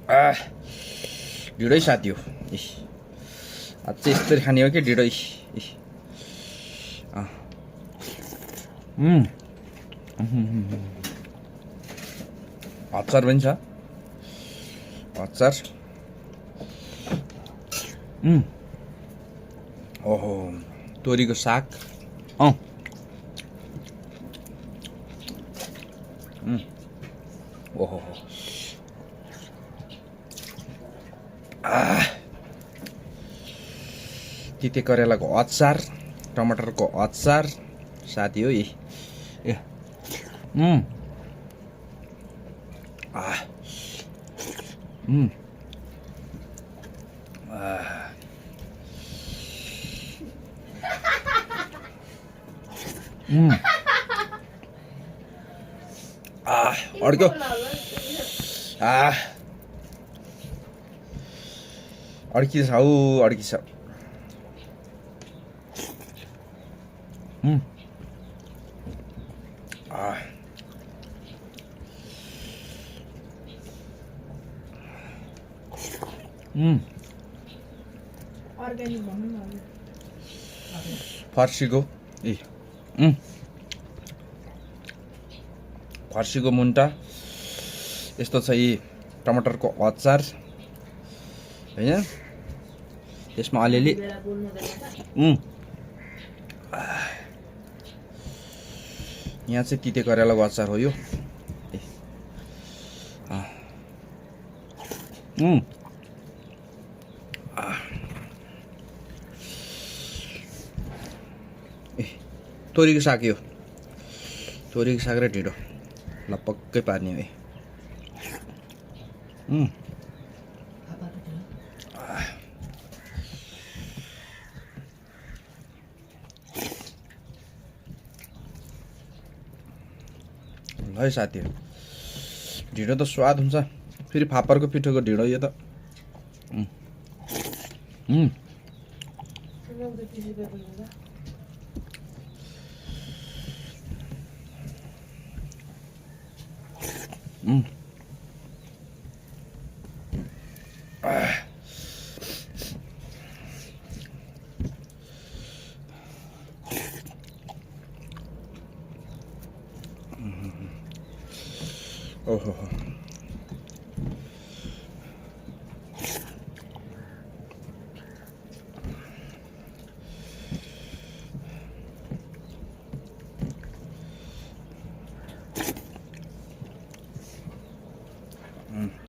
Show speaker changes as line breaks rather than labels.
ढिँडै साथी हो। आज चाहिँ यस्तरी खाने हो कि ढिँडै। अचार पनि छ, अचार। ओहो, तोरीको साग। ओहो, तिते करेलाको अचार, टमाटरको अचार साथी हो। अड्क्यो। अड्किन्छ हौ, अड्किन्छ।
अर्ग्यानिक भन्नु न।
फर्सीको फर्सीको मुन्टा यस्तो छ। यी टमाटरको अचार हैन, त्यसमा अलिअलि यहाँ चाहिँ तिते करेलाको अचार हो यो। तोरीको साग, यो तोरीको साग र ढिँडो ल पक्कै पार्ने हो। ल है साथीहरू, ढिँडो त स्वाद हुन्छ। फेरि फापरको पिठोको ढिँडो यो त। ओहो।